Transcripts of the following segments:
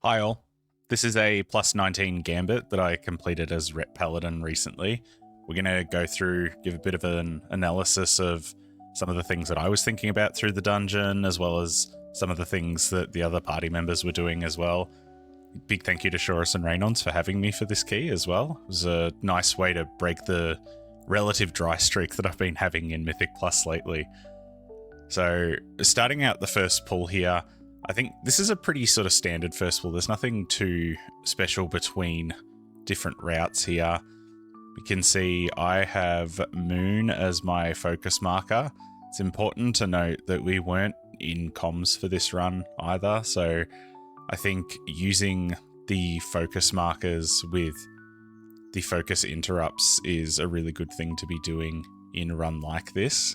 Hi all, this is a plus 19 Gambit that I completed as Ret Paladin recently. We're going to go through, give a bit of an analysis of some of the things that I was thinking about through the dungeon, as well as some of the things that the other party members were doing as well. Big thank you to Shorus and Raynons for having me for this key as well. It was a nice way to break the relative dry streak that I've been having in Mythic Plus lately. So starting out the first pull here, I think this is a pretty sort of standard first pull. There's nothing too special between different routes here. We can see I have Moon as my focus marker. It's important to note that we weren't in comms for this run either, so I think using the focus markers with the focus interrupts is a really good thing to be doing in a run like this.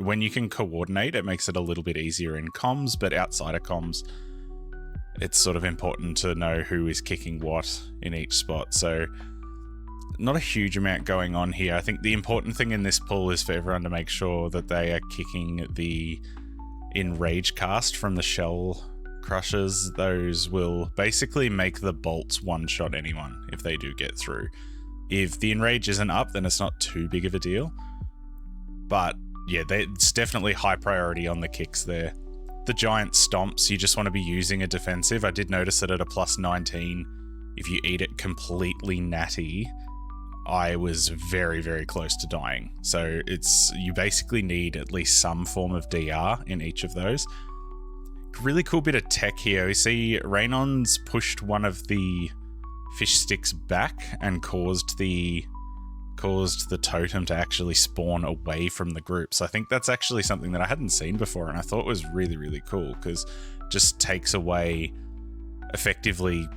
When you can coordinate, it makes it a little bit easier in comms, but outside of comms, it's sort of important to know who is kicking what in each spot. So not a huge amount going on here. I think the important thing in this pull is for everyone to make sure that they are kicking the Enrage cast from the shell crushers. Those will basically make the bolts one-shot anyone if they do get through. If the Enrage isn't up, then it's not too big of a deal. But yeah, it's definitely high priority on the kicks there. The giant stomps, you just want to be using a defensive. I did notice that at a plus 19, if you eat it completely natty, I was very, very close to dying. So you basically need at least some form of DR in each of those. Really cool bit of tech here. We see Raynons pushed one of the fish sticks back and caused the totem to actually spawn away from the group. So I think that's actually something that I hadn't seen before, and I thought was really, really cool, because just takes away effectively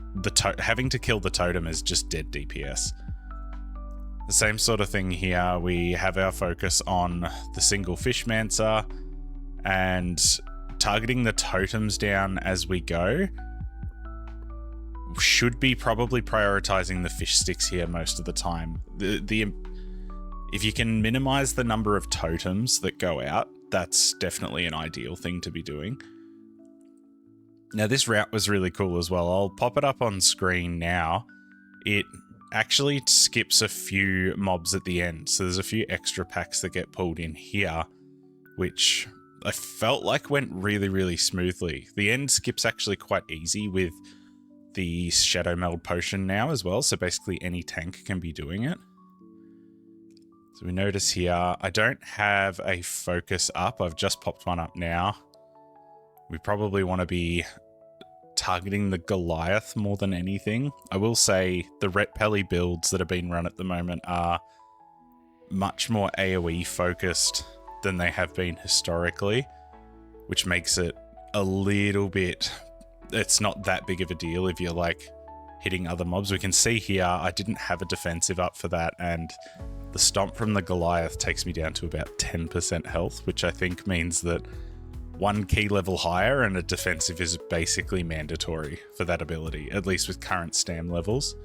having to kill the totem is just dead DPS. The same sort of thing here. We have our focus on the single Fishmancer and targeting the totems down as we go. Should be probably prioritizing the fish sticks here most of the time. If you can minimize the number of totems that go out, that's definitely an ideal thing to be doing. Now this route was really cool as well. I'll pop it up on screen now. It actually skips a few mobs at the end, so there's a few extra packs that get pulled in here, which I felt like went really, really smoothly. The end skip's actually quite easy with the Shadow Meld potion now as well, so basically any tank can be doing it. So we notice here, I don't have a focus up, I've just popped one up now. We probably want to be targeting the Goliath more than anything. I will say the Ret Paladin builds that are being run at the moment are much more AoE focused than they have been historically, which makes it a little bit... It's not that big of a deal if you're like hitting other mobs. We can see here I didn't have a defensive up for that, and the stomp from the Goliath takes me down to about 10% health, which I think means that one key level higher and a defensive is basically mandatory for that ability, at least with current stam levels.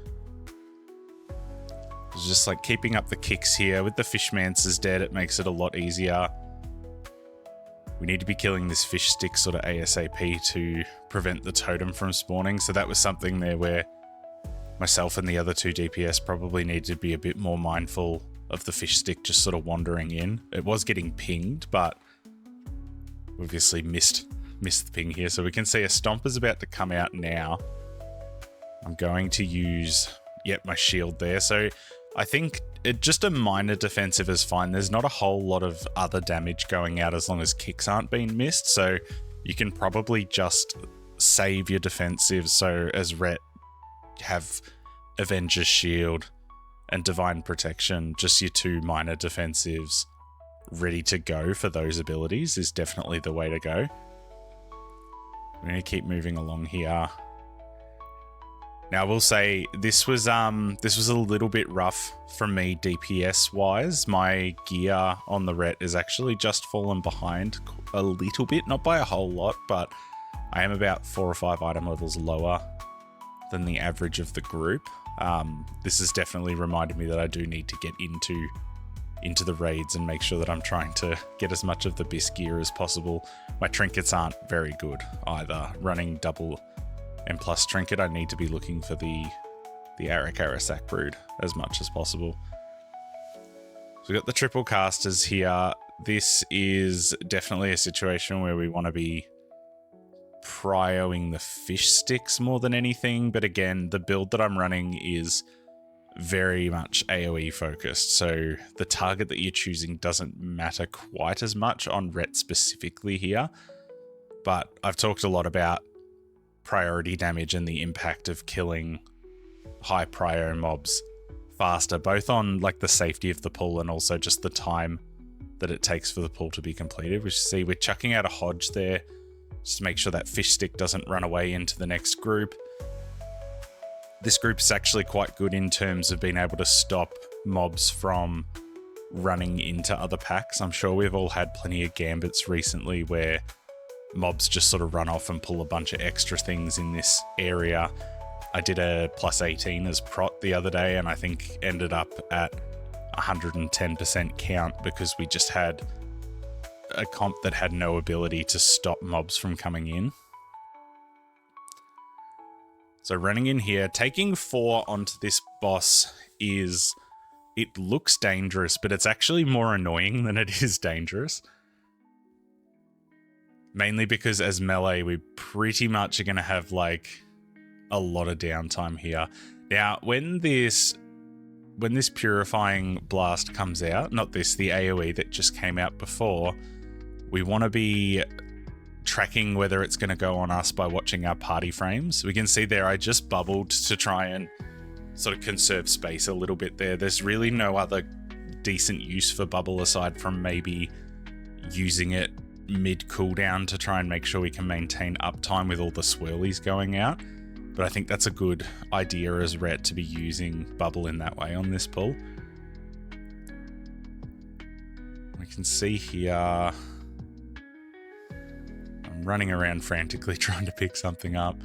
It's just like keeping up the kicks here. With the Fishmancer's dead, it makes it a lot easier. We need to be killing this fish stick sort of ASAP to prevent the totem from spawning. So that was something there where myself and the other two DPS probably need to be a bit more mindful of the fish stick just sort of wandering in. It was getting pinged, but obviously missed the ping here. So we can see a stomp is about to come out now. I'm going to use, my shield there. So I think just a minor defensive is fine. There's not a whole lot of other damage going out as long as kicks aren't being missed. So you can probably just save your defensive. So as Ret, have Avenger's Shield and Divine Protection, just your two minor defensives ready to go for those abilities is definitely the way to go. We're going to keep moving along here. Now, I will say this was a little bit rough for me DPS wise. My gear on the Ret is actually just fallen behind a little bit, not by a whole lot, but I am about 4 or 5 item levels lower than the average of the group. This has definitely reminded me that I do need to get into the raids and make sure that I'm trying to get as much of the BIS gear as possible. My trinkets aren't very good either. Running double And plus Trinket, I need to be looking for the Arik Arasak brood as much as possible. So we've got the triple casters here. This is definitely a situation where we want to be prioing the fish sticks more than anything. But again, the build that I'm running is very much AoE focused. So the target that you're choosing doesn't matter quite as much on Ret specifically here. But I've talked a lot about priority damage and the impact of killing high prio mobs faster, both on like the safety of the pull and also just the time that it takes for the pull to be completed. We see we're chucking out a Hodge there just to make sure that fish stick doesn't run away into the next group. This group is actually quite good in terms of being able to stop mobs from running into other packs. I'm sure we've all had plenty of Gambits recently where mobs just sort of run off and pull a bunch of extra things in this area. I did a plus 18 as prot the other day, and I think ended up at 110% count because we just had a comp that had no ability to stop mobs from coming in. So running in here, taking 4 onto this boss it looks dangerous, but it's actually more annoying than it is dangerous. Mainly because as melee, we pretty much are going to have like a lot of downtime here. Now, when this purifying blast comes out, not this, the AoE that just came out before, we want to be tracking whether it's going to go on us by watching our party frames. We can see there I just bubbled to try and sort of conserve space a little bit there. There's really no other decent use for bubble aside from maybe using it mid cooldown to try and make sure we can maintain uptime with all the swirlies going out. But I think that's a good idea as Ret to be using bubble in that way on this pull. We can see here I'm running around frantically trying to pick something up.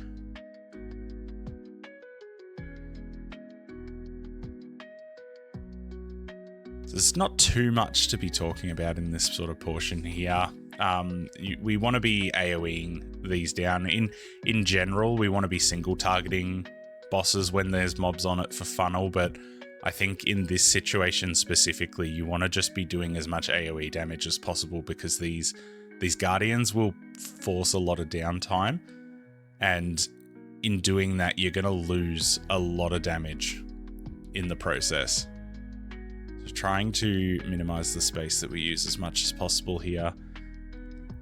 So there's not too much to be talking about in this sort of portion here. We want to be AoEing these down. In general, we want to be single targeting bosses when there's mobs on it for funnel, but I think in this situation specifically, you want to just be doing as much AoE damage as possible because these guardians will force a lot of downtime, and in doing that, you're going to lose a lot of damage in the process. So trying to minimize the space that we use as much as possible here.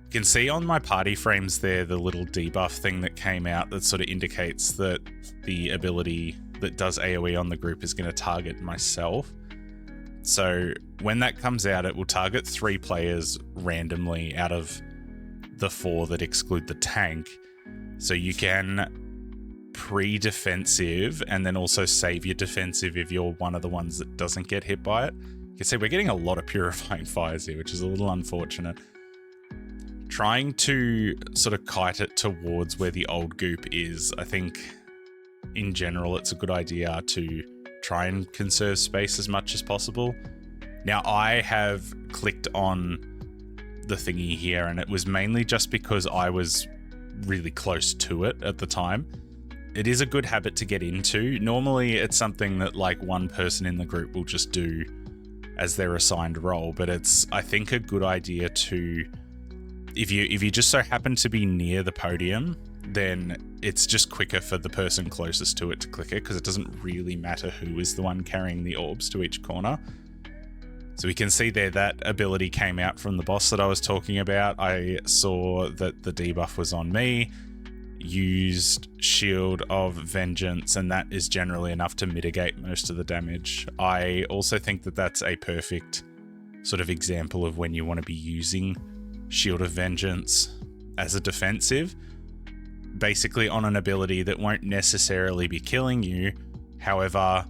You can see on my party frames there the little debuff thing that came out that sort of indicates that the ability that does AoE on the group is going to target myself. So when that comes out, it will target 3 players randomly out of the 4 that exclude the tank. So you can pre-defensive and then also save your defensive if you're one of the ones that doesn't get hit by it. You can see we're getting a lot of purifying fires here, which is a little unfortunate. Trying to sort of kite it towards where the old goop is, I think in general it's a good idea to try and conserve space as much as possible. Now I have clicked on the thingy here and it was mainly just because I was really close to it at the time. It is a good habit to get into. Normally it's something that like one person in the group will just do as their assigned role, but it's I think a good idea to if you just so happen to be near the podium, then it's just quicker for the person closest to it to click it because it doesn't really matter who is the one carrying the orbs to each corner. So we can see there that ability came out from the boss that I was talking about. I saw that the debuff was on me, used Shield of Vengeance, and that is generally enough to mitigate most of the damage. I also think that that's a perfect sort of example of when you want to be using Shield of Vengeance as a defensive, basically on an ability that won't necessarily be killing you, however,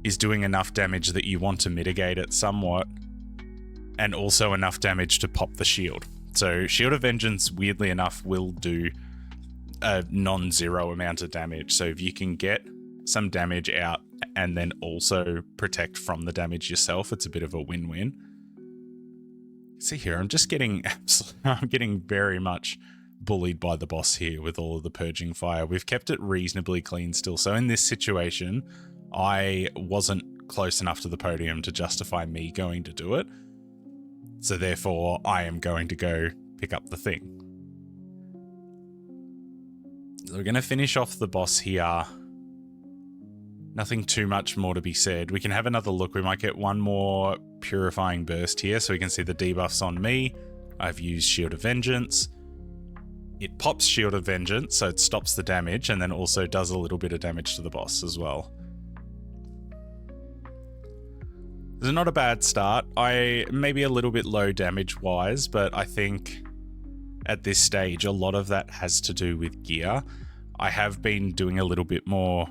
is doing enough damage that you want to mitigate it somewhat, and also enough damage to pop the shield. So Shield of Vengeance, weirdly enough, will do a non-zero amount of damage. So if you can get some damage out and then also protect from the damage yourself, it's a bit of a win-win. See here, I'm just getting I'm getting very much bullied by the boss here with all of the purging fire. We've kept it reasonably clean still. So in this situation, I wasn't close enough to the podium to justify me going to do it. So therefore, I am going to go pick up the thing. So we're going to finish off the boss here. Nothing too much more to be said. We can have another look. We might get one more purifying burst here so we can see the debuffs on me. I've used Shield of Vengeance. It pops Shield of Vengeance, so it stops the damage and then also does a little bit of damage to the boss as well. This is not a bad start. I maybe a little bit low damage wise, but I think at this stage, a lot of that has to do with gear. I have been doing a little bit more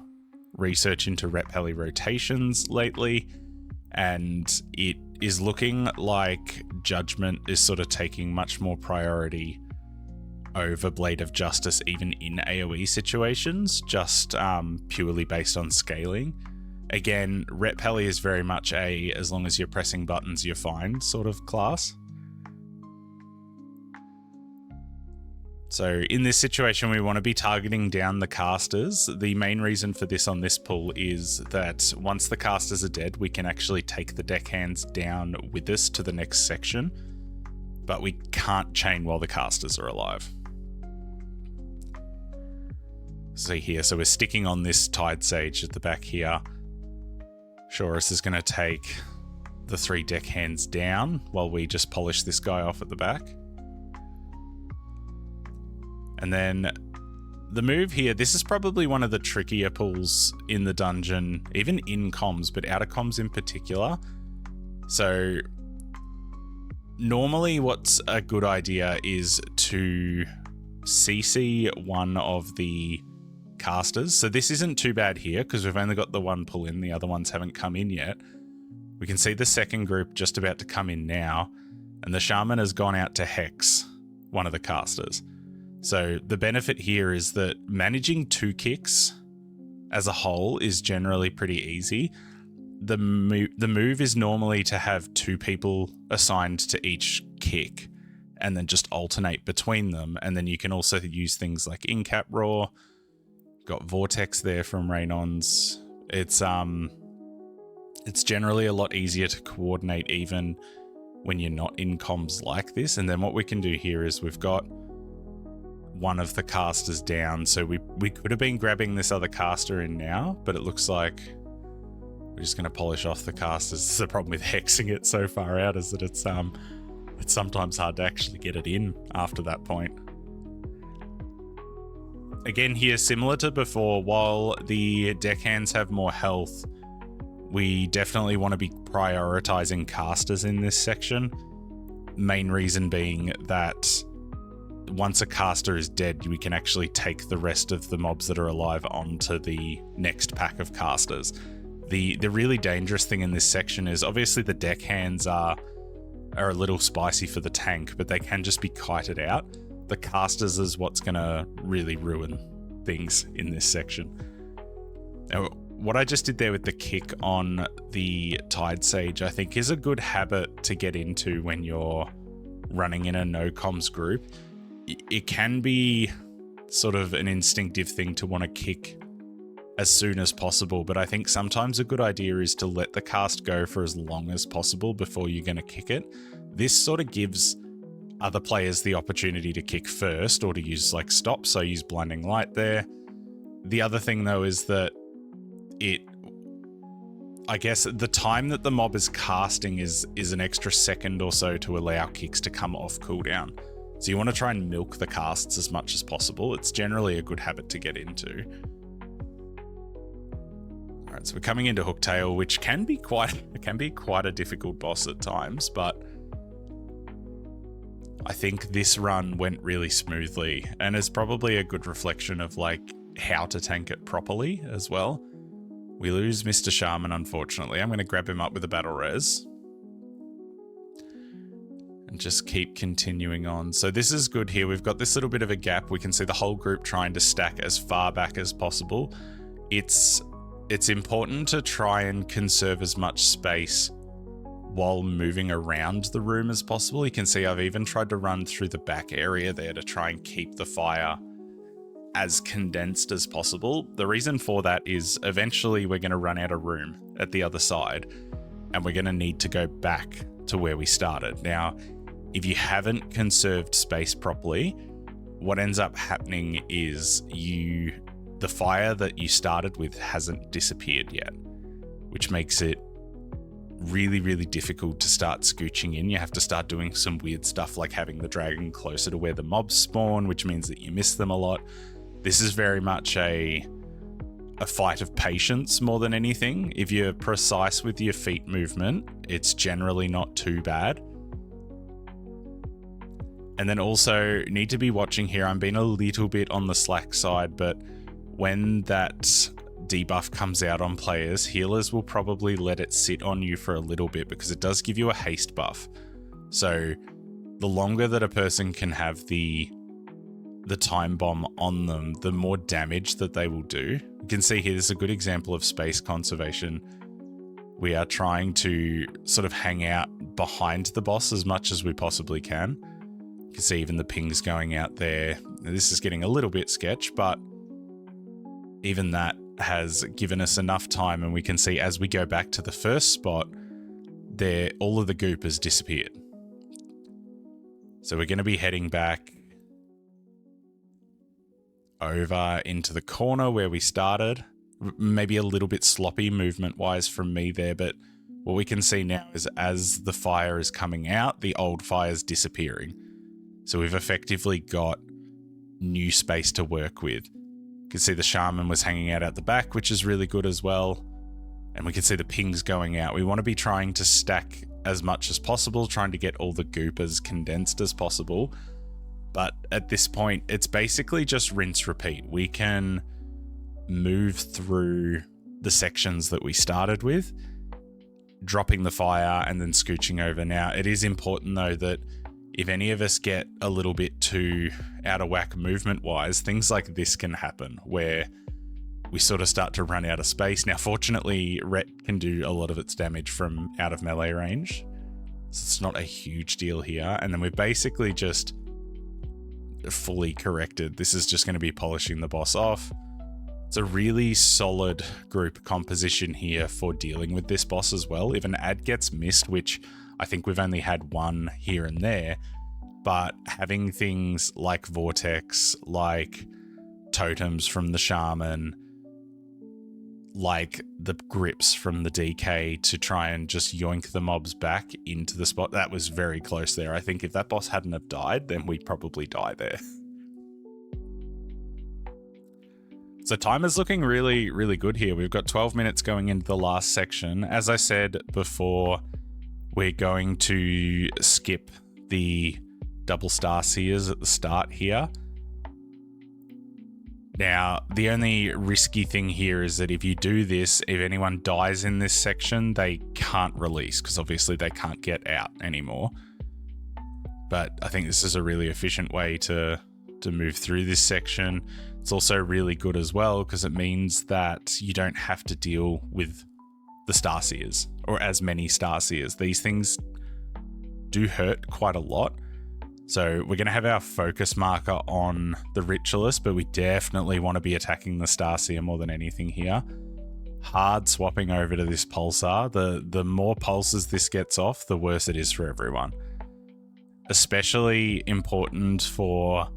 research into Ret Paladin rotations lately, and it is looking like Judgment is sort of taking much more priority over Blade of Justice, even in AoE situations, just purely based on scaling. Again, Ret Paladin is very much a as long as you're pressing buttons, you're fine sort of class. So in this situation, we want to be targeting down the casters. The main reason for this on this pull is that once the casters are dead, we can actually take the deckhands down with us to the next section, but we can't chain while the casters are alive. See here, so we're sticking on this Tide Sage at the back here. Shorus is going to take the 3 deckhands down while we just polish this guy off at the back. And then the move here, this is probably one of the trickier pulls in the dungeon, even in comms, but out of comms in particular. So normally what's a good idea is to CC one of the casters. So this isn't too bad here because we've only got the one pull in, the other ones haven't come in yet. We can see the second group just about to come in now, and the shaman has gone out to hex one of the casters. So the benefit here is that managing 2 kicks as a whole is generally pretty easy. The move is normally to have 2 people assigned to each kick and then just alternate between them. And then you can also use things like in-cap roar. Got Vortex there from Raynon's. It's generally a lot easier to coordinate even when you're not in comms like this. And then what we can do here is we've got one of the casters down, so we could have been grabbing this other caster in now, but it looks like we're just going to polish off the casters. The problem with hexing it so far out is that it's sometimes hard to actually get it in after that point. Again here, similar to before, while the deckhands have more health, we definitely want to be prioritizing casters in this section. Main reason being that once a caster is dead, we can actually take the rest of the mobs that are alive onto the next pack of casters. The really dangerous thing in this section is obviously the deckhands are a little spicy for the tank, but they can just be kited out. The casters is what's going to really ruin things in this section. Now, what I just did there with the kick on the Tide Sage, I think is a good habit to get into when you're running in a no comms group. It can be sort of an instinctive thing to want to kick as soon as possible, but I think sometimes a good idea is to let the cast go for as long as possible before you're going to kick it. This sort of gives other players the opportunity to kick first or to use like stop, so I use Blinding Light there. The other thing though is that I guess the time that the mob is casting is an extra second or so to allow kicks to come off cooldown. So you want to try and milk the casts as much as possible. It's generally a good habit to get into. All right, so we're coming into Hooktail, which can be quite a difficult boss at times, but I think this run went really smoothly and is probably a good reflection of like how to tank it properly as well. We lose Mr. Shaman, unfortunately. I'm going to grab him up with a battle res and just keep continuing on. So this is good here. We've got this little bit of a gap. We can see the whole group trying to stack as far back as possible. It's important to try and conserve as much space while moving around the room as possible. You can see I've even tried to run through the back area there to try and keep the fire as condensed as possible. The reason for that is eventually we're going to run out of room at the other side, and we're going to need to go back to where we started. Now, if you haven't conserved space properly, what ends up happening is the fire that you started with hasn't disappeared yet, which makes it really, really difficult to start scooching in. You have to start doing some weird stuff like having the dragon closer to where the mobs spawn, which means that you miss them a lot. This is very much a fight of patience more than anything. If you're precise with your feet movement, it's generally not too bad. And then also need to be watching here. I'm being a little bit on the slack side, but when that debuff comes out on players, healers will probably let it sit on you for a little bit because it does give you a haste buff. So the longer that a person can have the time bomb on them, the more damage that they will do. You can see here, this is a good example of space conservation. We are trying to sort of hang out behind the boss as much as we possibly can. You can see even the pings going out there. This is getting a little bit sketch, but even that has given us enough time, and we can see as we go back to the first spot there, all of the goop has disappeared. So we're going to be heading back over into the corner where we started. Maybe a little bit sloppy movement wise from me there, but what we can see now is as the fire is coming out, the old fire is disappearing. So we've effectively got new space to work with. You can see the shaman was hanging out at the back, which is really good as well. And we can see the pings going out. We want to be trying to stack as much as possible, trying to get all the goop as condensed as possible. But at this point, it's basically just rinse repeat. We can move through the sections that we started with, dropping the fire and then scooching over. Now, it is important though that if any of us get a little bit too out of whack movement-wise, things like this can happen, where we sort of start to run out of space. Now, fortunately, Ret can do a lot of its damage from out of melee range, so it's not a huge deal here. And then we're basically just fully corrected. This is just going to be polishing the boss off. It's a really solid group composition here for dealing with this boss as well. If an ad gets missed, which I think we've only had one here and there, but having things like Vortex, like totems from the shaman, like the grips from the DK to try and just yoink the mobs back into the spot, that was very close there. I think if that boss hadn't have died, then we'd probably die there. So time is looking really, really good here. We've got 12 minutes going into the last section. As I said before, we're going to skip the double star seers at the start here. Now, the only risky thing here is that if you do this, if anyone dies in this section, they can't release, because obviously they can't get out anymore. But I think this is a really efficient way to move through this section. It's also really good as well because it means that you don't have to deal with the Starseers, or as many Starseers. These things do hurt quite a lot. So we're going to have our focus marker on the Ritualist, but we definitely want to be attacking the Starseer more than anything here. Hard swapping over to this Pulsar. The more pulses this gets off, the worse it is for everyone. Especially important for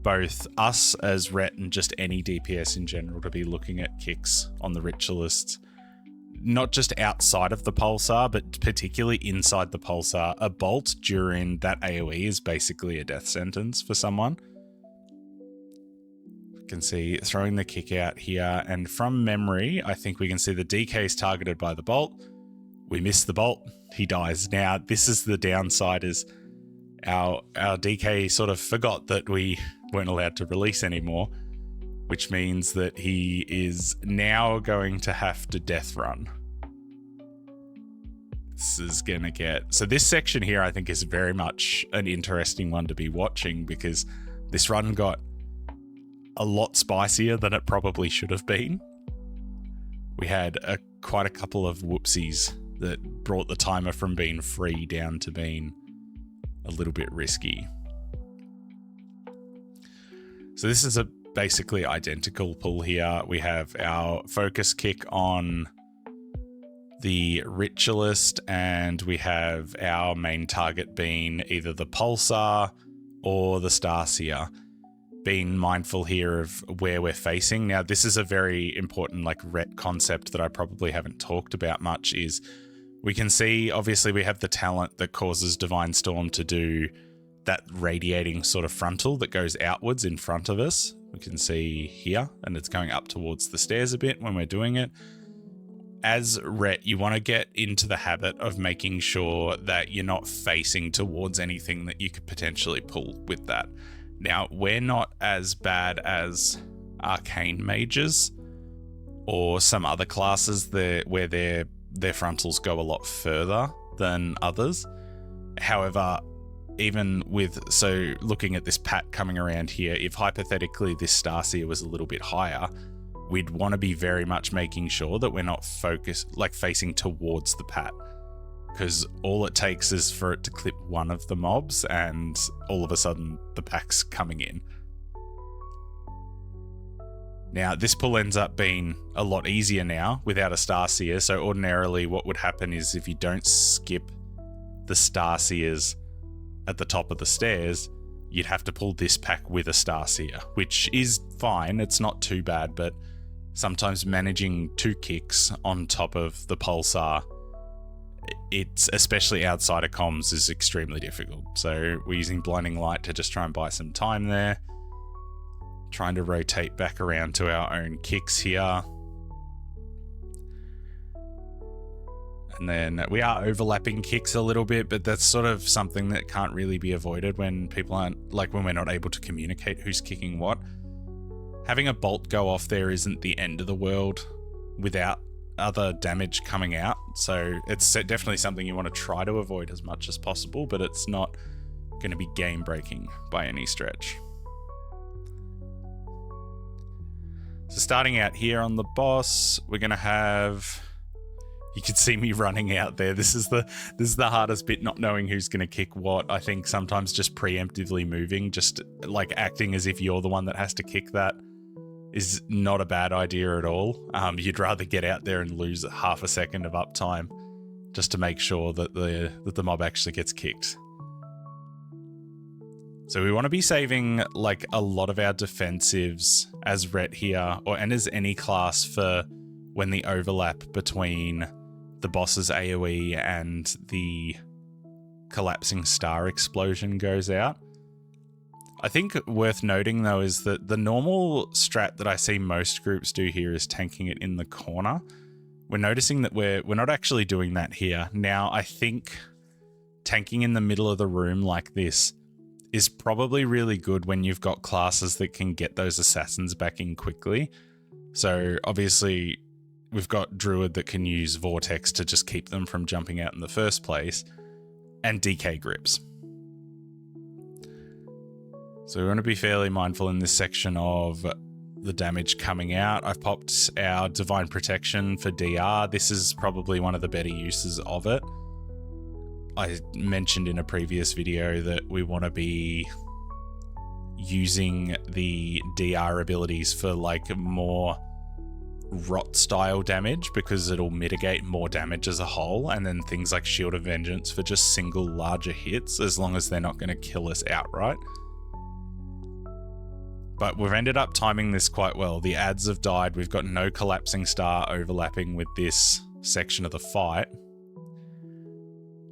both us as Ret and just any DPS in general to be looking at kicks on the Ritualists. Not just outside of the Pulsar, but particularly inside the Pulsar. A bolt during that AoE is basically a death sentence for someone. You can see throwing the kick out here, and from memory, I think we can see the DK is targeted by the bolt. We miss the bolt, he dies. Now, this is the downside, is our DK sort of forgot that we weren't allowed to release anymore, which means that he is now going to have to death run. This is going to get... So this section here, I think, is very much an interesting one to be watching, because this run got a lot spicier than it probably should have been. We had quite a couple of whoopsies that brought the timer from being free down to being a little bit risky. So this is a basically identical pull here. We have our focus kick on the Ritualist, and we have our main target being either the Pulsar or the Starseer. Being mindful here of where we're facing. Now, this is a very important like Ret concept that I probably haven't talked about much, is we can see, obviously we have the talent that causes Divine Storm to do that radiating sort of frontal that goes outwards in front of us. We can see here, and it's going up towards the stairs a bit when we're doing it. As Ret, you want to get into the habit of making sure that you're not facing towards anything that you could potentially pull with that. Now, we're not as bad as arcane mages or some other classes where their frontals go a lot further than others. However, even with, so looking at this pat coming around here, if hypothetically this Starseer was a little bit higher, we'd want to be very much making sure that we're not focused, like facing towards the pat, because all it takes is for it to clip one of the mobs and all of a sudden the pack's coming in. Now, this pull ends up being a lot easier now without a Starseer. So ordinarily what would happen is if you don't skip the Starseers at the top of the stairs, you'd have to pull this pack with a Starseer, which is fine. It's not too bad, but sometimes managing 2 kicks on top of the Pulsar, it's especially outside of comms, is extremely difficult. So we're using Blinding Light to just try and buy some time there. Trying to rotate back around to our own kicks here. And then we are overlapping kicks a little bit, but that's sort of something that can't really be avoided when people aren't, like when we're not able to communicate who's kicking what. Having a bolt go off there isn't the end of the world without other damage coming out. So it's definitely something you want to try to avoid as much as possible, but it's not going to be game breaking by any stretch. So starting out here on the boss, we're going to have, you can see me running out there. This is the hardest bit, not knowing who's going to kick what. I think sometimes just preemptively moving, just like acting as if you're the one that has to kick that, is not a bad idea at all. You'd rather get out there and lose half a second of uptime just to make sure that the mob actually gets kicked. So we want to be saving like a lot of our defensives as Ret here, and as any class, for when the overlap between the boss's AoE and the collapsing star explosion goes out. I think worth noting though is that the normal strat that I see most groups do here is tanking it in the corner. We're noticing that we're not actually doing that here. Now, I think tanking in the middle of the room like this is probably really good when you've got classes that can get those assassins back in quickly. So obviously we've got Druid that can use Vortex to just keep them from jumping out in the first place, and DK grips. So we want to be fairly mindful in this section of the damage coming out. I've popped our Divine Protection for DR. This is probably one of the better uses of it. I mentioned in a previous video that we want to be using the DR abilities for like more rot style damage, because it'll mitigate more damage as a whole, and then things like Shield of Vengeance for just single larger hits, as long as they're not going to kill us outright. But we've ended up timing this quite well. The ads have died. We've got no collapsing star overlapping with this section of the fight.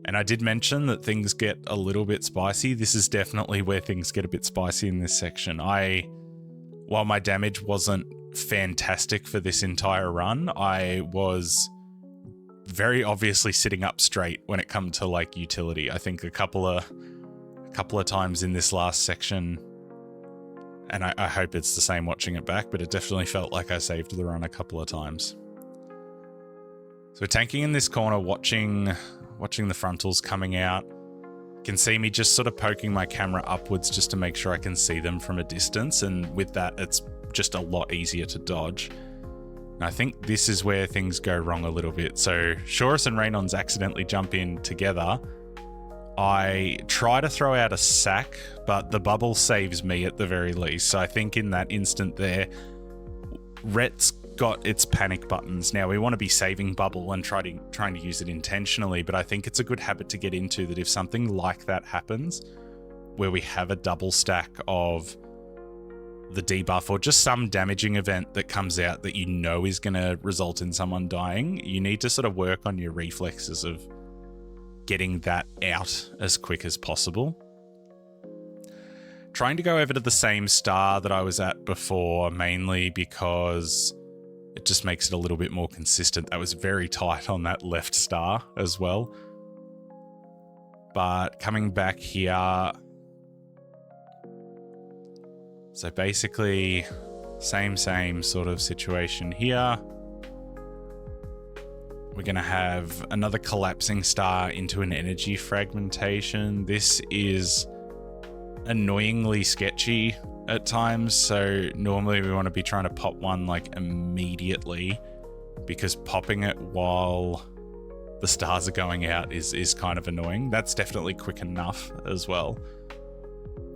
And I did mention that things get a little bit spicy. This is definitely where things get a bit spicy in this section. While my damage wasn't fantastic for this entire run, I was very obviously sitting up straight when it comes to like utility. I think a couple of times in this last section, and I hope it's the same watching it back, but it definitely felt like I saved the run a couple of times. So we're tanking in this corner, watching the frontals coming out. You can see me just sort of poking my camera upwards just to make sure I can see them from a distance, and with that it's just a lot easier to dodge. And I think this is where things go wrong a little bit. So Shorus and Raynons accidentally jump in together. I try to throw out a sack, but the bubble saves me at the very least. So I think in that instant there, Ret's got its panic buttons. Now, we want to be saving bubble and trying to use it intentionally, but I think it's a good habit to get into that if something like that happens, where we have a double stack of the debuff or just some damaging event that comes out that you know is going to result in someone dying, you need to sort of work on your reflexes of getting that out as quick as possible. Trying to go over to the same star that I was at before, mainly because it just makes it a little bit more consistent. That was very tight on that left star as well. But coming back here, so basically same sort of situation here. We're going to have another collapsing star into an energy fragmentation. This is annoyingly sketchy at times, so normally we want to be trying to pop one like immediately, because popping it while the stars are going out is kind of annoying. That's definitely quick enough as well.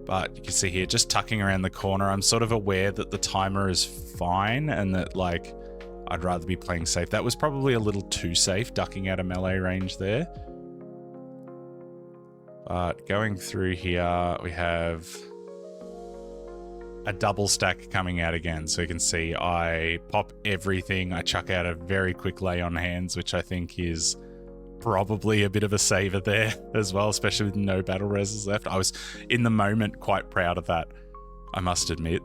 But you can see here, just tucking around the corner, I'm sort of aware that the timer is fine and that like I'd rather be playing safe. That was probably a little too safe, ducking out of melee range there. But going through here, we have a double stack coming out again. So you can see I pop everything. I chuck out a very quick lay on hands, which I think is probably a bit of a saver there as well, especially with no battle reses left. I was, in the moment, quite proud of that, I must admit.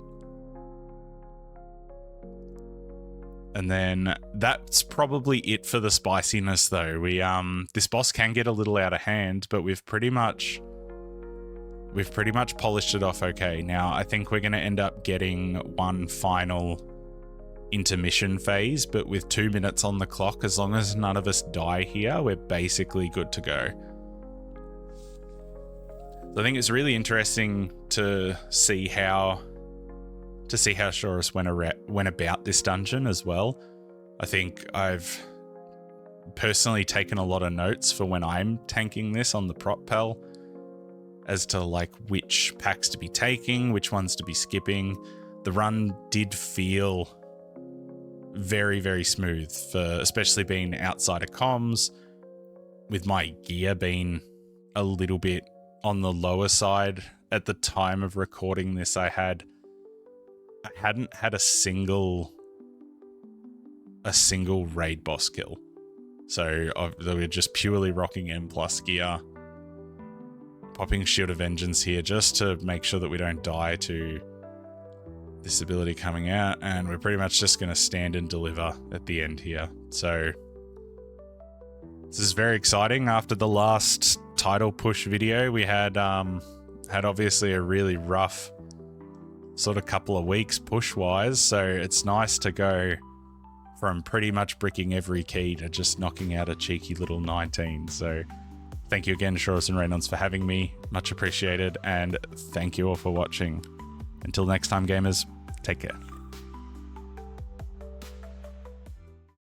And then that's probably it for the spiciness though. We this boss can get a little out of hand, but we've pretty much polished it off okay. Now I think we're going to end up getting one final intermission phase, but with 2 minutes on the clock, as long as none of us die here, we're basically good to go. So I think it's really interesting to see how Shorus went about this dungeon as well. I think I've personally taken a lot of notes for when I'm tanking this on the prot pel, as to like which packs to be taking, which ones to be skipping. The run did feel very, very smooth, for especially being outside of comms, with my gear being a little bit on the lower side. At the time of recording this, I hadn't had a single raid boss kill. So they were just purely rocking M+ gear. Popping Shield of Vengeance here just to make sure that we don't die to this ability coming out, and we're pretty much just going to stand and deliver at the end here. So this is very exciting. After the last title push video, we had obviously a really rough sort of couple of weeks push-wise, so it's nice to go from pretty much bricking every key to just knocking out a cheeky little 19. So thank you again, Shorus and Raynons, for having me. Much appreciated, and thank you all for watching. Until next time, gamers, take care.